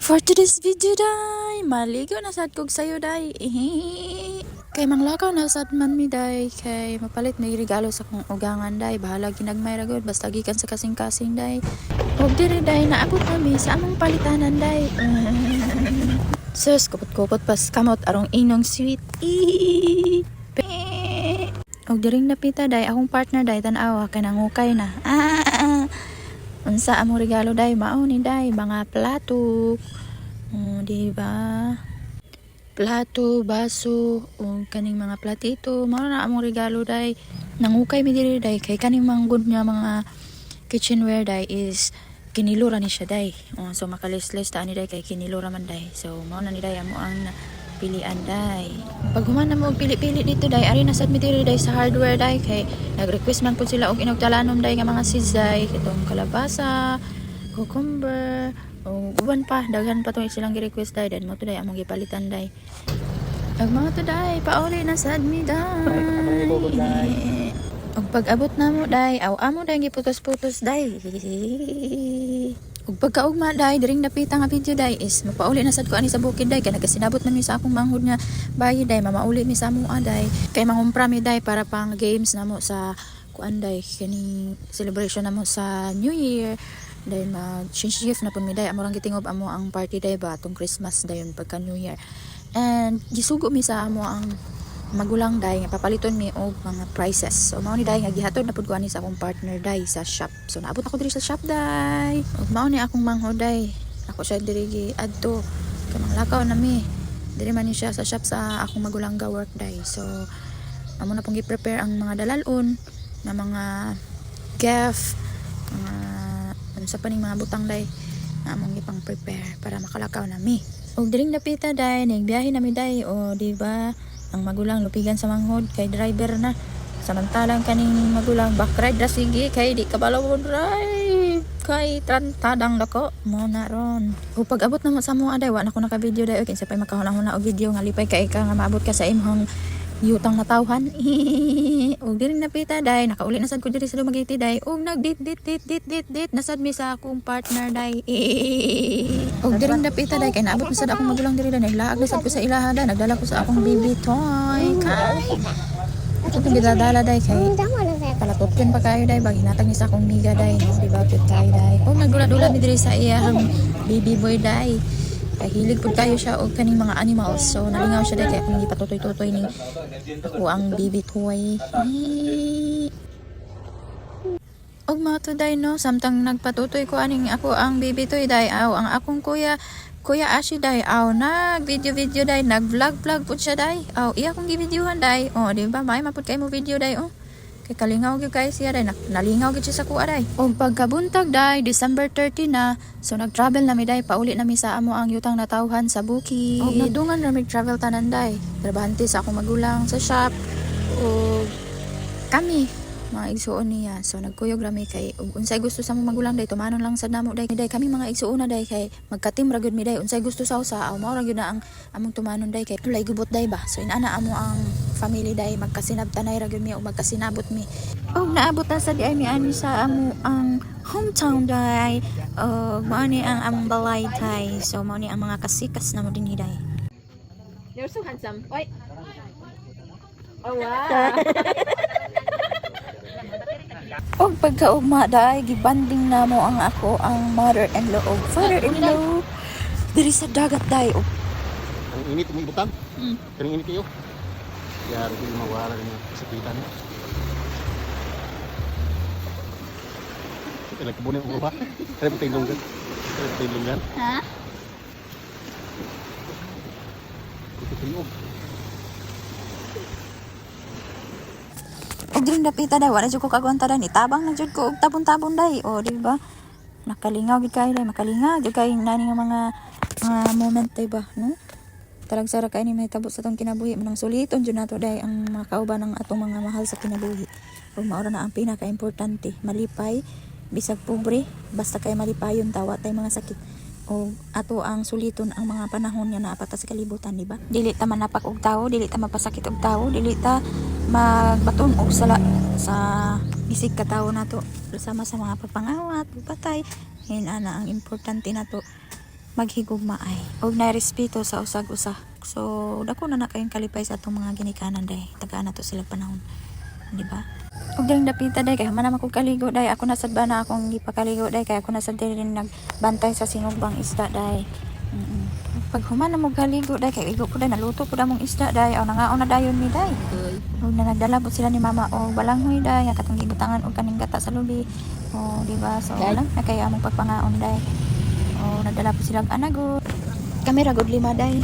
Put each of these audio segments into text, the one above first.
For today's video, day, maligo na sad kog sayo, day. Kay manglakaw na sad man mi, day. Kay mapalit may regalo sa kong ugangan, day. Bahala ginagmay ragod, basta gikan sa kasing-kasing, day. Og diri, day, naabot kami sa among palitanan, day. Sus, kupot-kupot pas kamot arong inong sweet. Og diring napita, day, akong partner, day, tanawa, kay nangukay na. Unsa among regalo, day, mao ni, day, mga plato. Diba? Plato, baso, o kaning mga platito, mao na among regalo, day. Nangukay mi diri, day, kay kaning manggod nga mga kitchenware, day, is kinilura ni siya, day. So makalislis ta ni, day, kay kinilura man, day. So mao na ni, day, amo ang pilian, day. Pag human na mo og pili-pili dito, day, ari na sad mi diri, day, sa hardware, day, kay nag-request man pud sila og inugtalanom, day, nga mga sizay, kitong kalabasa, cucumber, o uban pa, daghan pa to silang gi-request, day, then mo to, day, among gipalitan, day. Ag mga to, day, pauli na sad mi, day. Og pag-abot na mo, day, aw amo, day, giputos-putos, day. Ug pagkaugma, day, diring napita nga video, day, is mapauli na sad ko ani sa bukid, day, kay nagasinabot man mi sa akong manghod nga bayi, day, mamauli mi sa mua, day, kay mangumpra mi, day, para pang games na mo sa kuan, day, kani celebration na mo sa New Year, day, mag-shift na pun mi, day, amorang gitingob amo ang party, day, ba tong Christmas, dayon pagka New Year, and gisugo mi sa amo ang magulang, day, nga papaliton mi og mga prices. So mao ni, day, nga gihatod na pud ko ani sa akong partner, day, sa shop. So naabot ako diri sa shop, day. Og mao ni akong manghod, day. Ako siya diri gi adto. Kay manglakaw na mi. Diri man ni siya sa shop sa akong magulang ga work, day. So amo na pong gi-prepare ang mga dalalon na mga gift, mga ano sa paning mga butang, day, na among gipang prepare para makalakaw na mi. Og diring napita, day, nagbiyahe na mi, day, o di ba? Ang magulang lupigan sa manghod kay driver na, samantalang kaning magulang back ride ra sige kay di kabalo drive kay trantadang dako mo na ron. O pag abot na mo sa mga, day, wa na ko naka video, day, kinsa pay makahuna-huna og video nga lipay kay ka nga maabot ka sa imong yutang na tawhan. Og diring napita, day, nakauli na sad ko diri sa Dumaguete, day, og nagdit nasad mi sa akong partner, day. Og diring napita, day, kay naabot na sad akong magulang diri, day, naglaag na sad ko sa ilaha, day, nagdala ko sa akong baby toy kay ito bidadala, day, kay palatopin pa kayo, day, bag hinatag ni sa akong miga, day, no? Diba cute kayo, day. Og nagdula-dula mi diri sa iyang baby boy, day, kay hilig pud kayo siya og kaning mga animals. So nalingaw siya, day, kay kung hindi patutoy-tutoy ni ako ang baby toy. Og mga to, day, no, samtang nagpatutoy ko aning ako ang baby toy, day, aw ang akong kuya Ashi, day, aw nag video, day, nag vlog pud siya, day, aw iya kong gi-videohan, day. Di ba may mapud kay mo video, day, kay kalingaw gyud kay siya, day, nalingaw gyud siya sa kuha, day. Og pagkabuntag, day, December 30 na, so nag-travel na mi, day, pauli na mi sa amo ang yutang na tawhan sa bukid. Og nadungan na mi travel tanan, day, trabahante sa akong magulang sa shop, og kami mga igsuon niya. So nagkuyog rami kay unsay gusto sa mong magulang, day, tumanon lang sad namo, day, kami mga igsuon na, day, kay magka-team ra gyud mi, day, unsay gusto sa usa aw mao ra gyud na ang among tumanon, day, kay tulay gubot, day, ba. So inana amo ang family, day, magkasinabtanay ra gyud mi o magkasinabot mi. Og naabot na sad ay mi ani sa amo ang hometown, day. Mao ni ang among balay, day. So mao ni ang mga kasikas namo dinhi, day. You're so handsome. Oi. Oh wow. Og pagkaugma, day, gibanding na mo ang ako ang mother-in-law o father-in-law diri sa dagat, day. Ang init mo ibutang. Kaning init kayo. Ya, rin yung mawala ng kasakitan. Ito nagkabunin ko ba? Kaya mo tinlunggan. Ha? Ito tinlog. Og diring dapita, day, wala jud ko kagwanta, day, itabang na jud ko og tabon-tabon, day. Di ba? Nakalingaw gid kayo, day, makalingaw jud kayo nani nga mga moment, day, ba, no? Tarag sara kay ni may tabo sa tong kinabuhi, manang suliton jud nato, day, ang mga kauban ng atong mga mahal sa kinabuhi. Ug mao ra na ang pinaka-importante, malipay bisag pobre, basta kay malipayon tawa tay mga sakit. O ato ang suliton ang mga panahon nga naa pa ta sa kalibutan, di ba? Dili ta manapak og tawo, dili ta mapasakit og tawo, dili ta magbaton og sala sa isig katawo nato, sama sa mga pagpangawat, patay. Yan ana ang importante nato maghigugma ay og na respeto sa usag-usa. So dako na kayong kalipay sa atong mga ginikanan day. Tagaan na to sila panahon. Di ba? Og ding dapita day kay man ako kaligo day. Ako na sad ba na akong gipakaligo day kay ako na sad din nagbantay sa sinugbang isda day. Pag human na mo kaligo day kay igo ko day naluto ko damong isda day. Aw nangaon na dayon mi day. Og na nagdala po sila ni mama og balanghoy day katong gibutangan og kaning gata sa lubi. Oh, di ba? So lang na kay among pagpangaon day. Oh, nagdala po sila og anagot. Kami ra gud 5 day.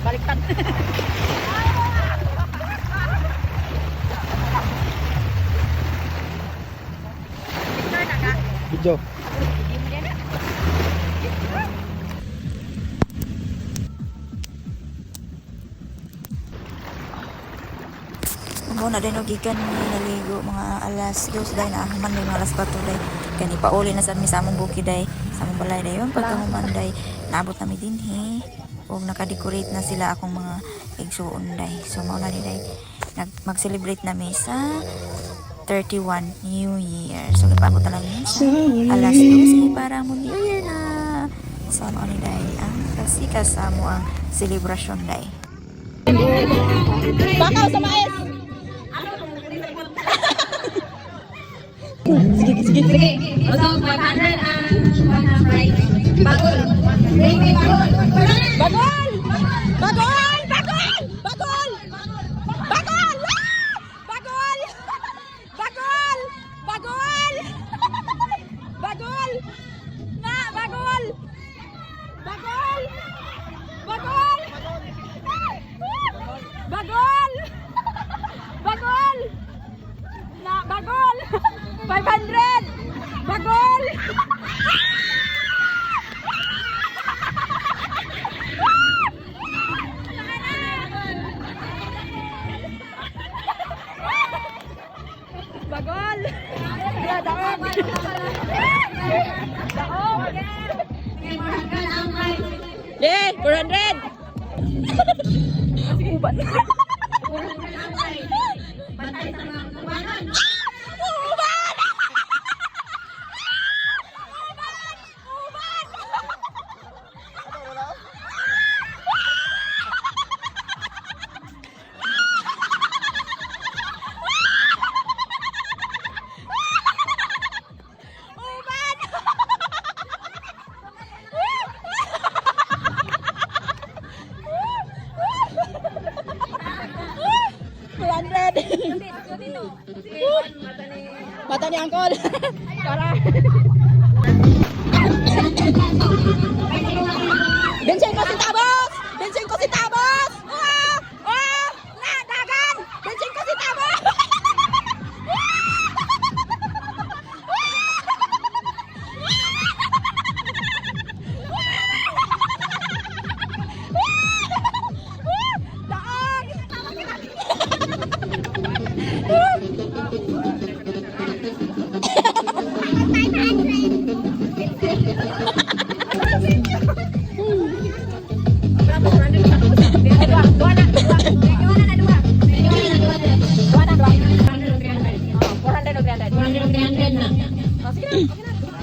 Baliktad. Video. Mo na din og gikan naligo mga alas 2 day na human may mga alas 4 day. Kani pauli na sad mi sa among bukid day, sa among balay day. Yon pagkahuman day, naabot na mi dinhi. Og naka-decorate na sila akong mga igsuon day. So mao na ni day mag-celebrate na mi sa 31 New Year. So gipabot na lang mi sa alas 12 para mo New Year na. So mao ni day ang kasikas sa mo ang celebration day. Bakaw sa mais. Sige. Also, 500 and 100. Bagol. Baby, bagol. Bagol! Bagol! Bagol! Bagol! Bagol! Bagol! Bagol! Bagol! Bagol! Na, bagol! Bagol! Bagol! Bagol! Bagol! Na, bagol! 500! Bagol! Bagol! Daog! Daog! Yeah, 400! Uban! Mata ni Angkol. Tara. Bensin ko si Tabos! Bensin ko si Tabos! Oh! Oh! Na, dagan! Bensin ko si Tabos!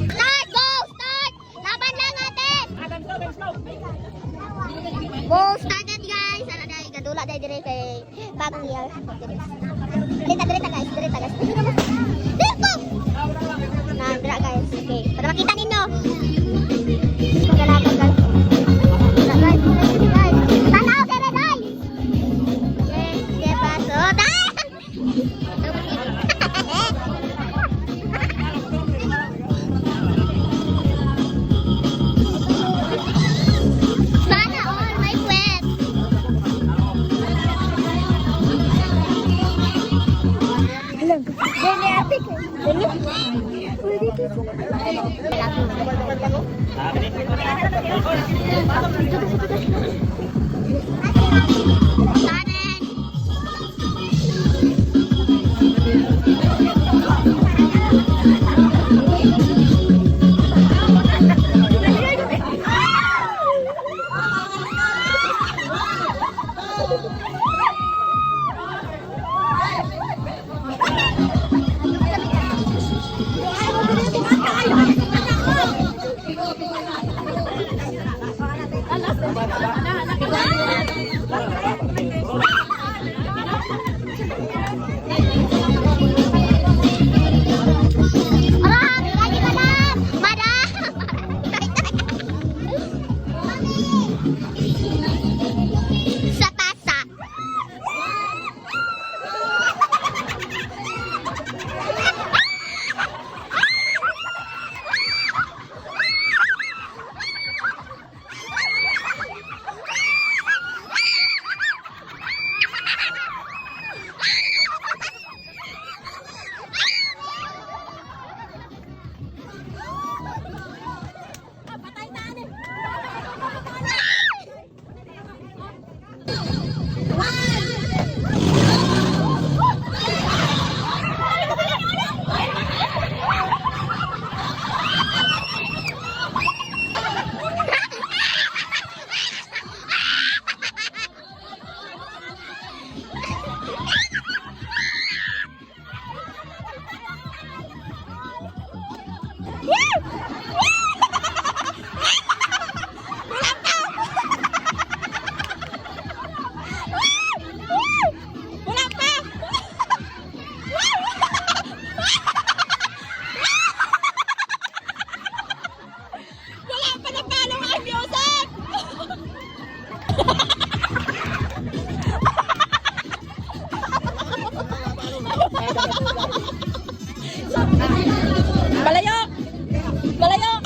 Start! Go! Start! Laban lang natin! Go! Started guys! Ano na, ikadula dahil dire kay bagong year. Dirita guys! Dirita guys! Dito! Dira guys! Okay. Para makita ninyo! Magalaban guys! Guys! Guys! Tanaw ka na guys! Okay. Sige pa. So, Sana all my friends. Sana Ah, lagi madam. Madam. Sa tasa. Balayok! Balayok!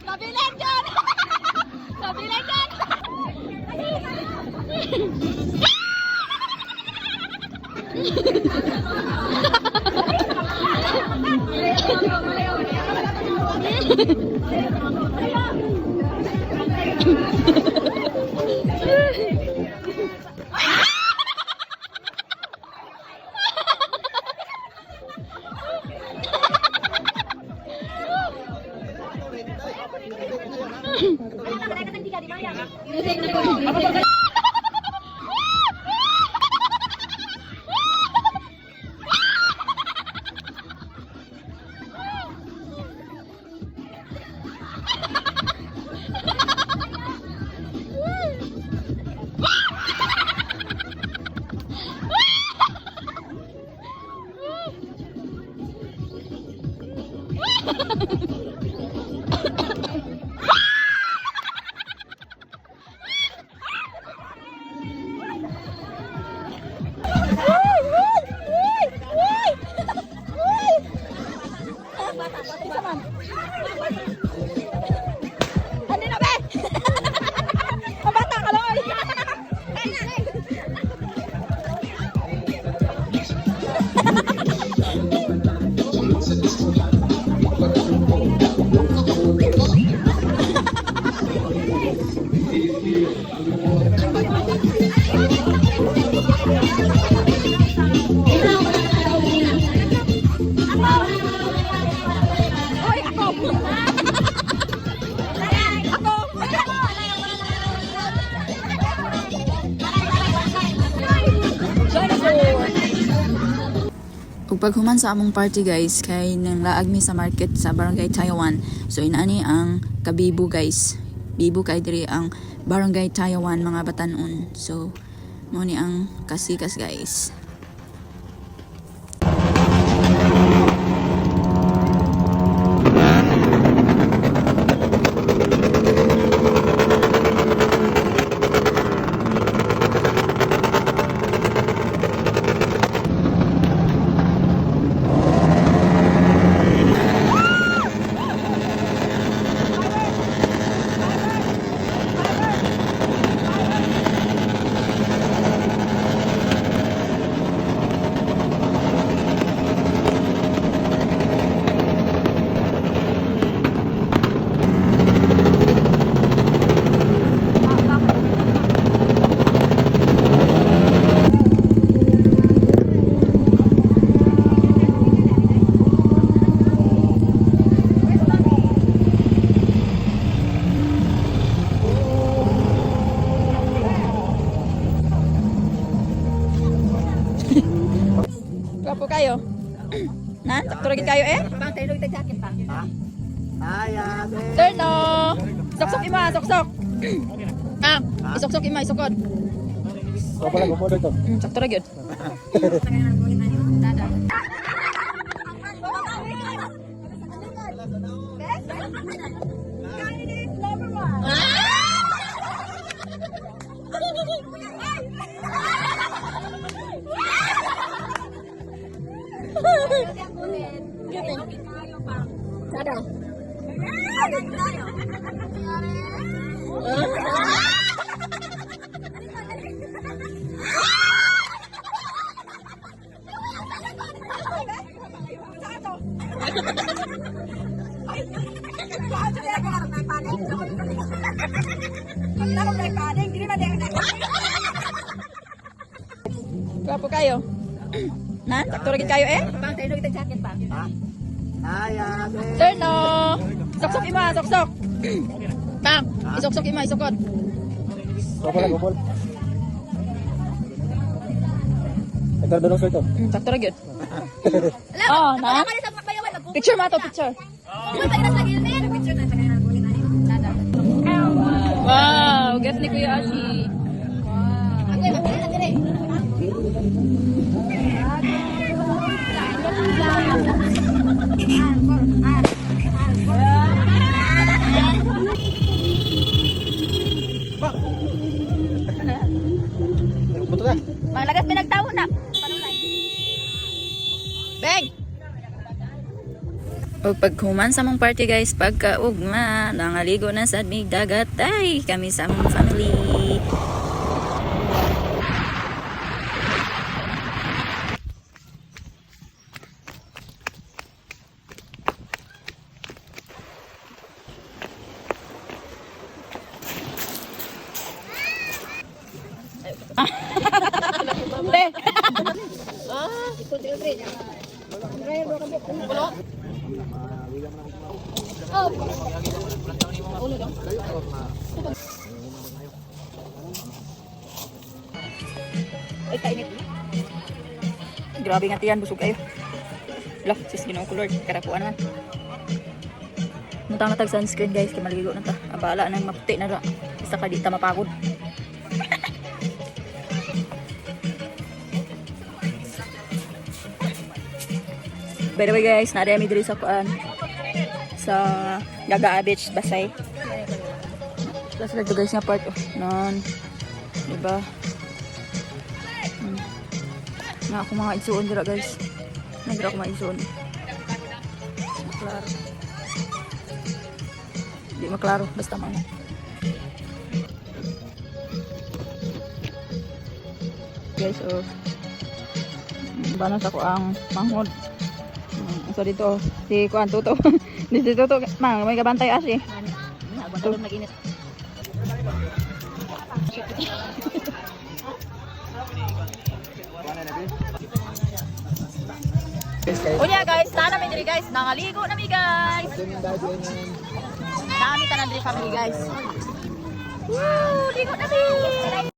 Kabilang dyan! Kabilang dyan! Ano na ba? Ang bata ka lang. Hoy, ako. Ug paghuman sa among party guys kay nang laag mi sa market sa Barangay Taiwan. So inani ang kabibo guys. Bibo kay diri ang Barangay Taiwan mga batanon. So mo ni ang kasikas guys. Turn no. Sok-sok ima, sok-sok. Isok-sok ima, isokod. Sakto ra gyud. Guwapo kayo. Nan, sakto ra gyud kayo eh. Pang tayo kita jacket pa. Turn no. Sok-sok ima, sok-sok. Tam, isok-sok ima, isokod. Sakto ra gyud. Oh, na. Picture ma to, picture. Wow, guess ni Kuya Ashi. Buto ka. Malagas pinagtawo na. Bang! O paghuman sa mong party guys, pagkaugma, nangaligo na sa mig dagat, ay kami sa mong family. Ay, kainit. Grabe nga tiyan, busog kayo. Loh, sis Ginoo ko Lord, karapuan naman. Mutang natag sunscreen guys, kay maligo na ta. Abala na maputi na ra. Isa ka di ta mapagod. By the way guys, naari mi diri sa kuan sa Gagaa Beach, Basay. Plus dito guys nga part non. Diba? Nga ako mga isuon dira guys. Nagra ako mga isuon. Klaro. Di maklaro, basta man. Guys, oh. Banos ako ang manghod. So dito, si Kuan Tuto. Dito Tuto, mang, may kabantay asi. Tulog nag-init. Unya guys, sana mi diri guys, nangaligo na mi guys. Nami tanan diri family guys. Woo, ligo na mi.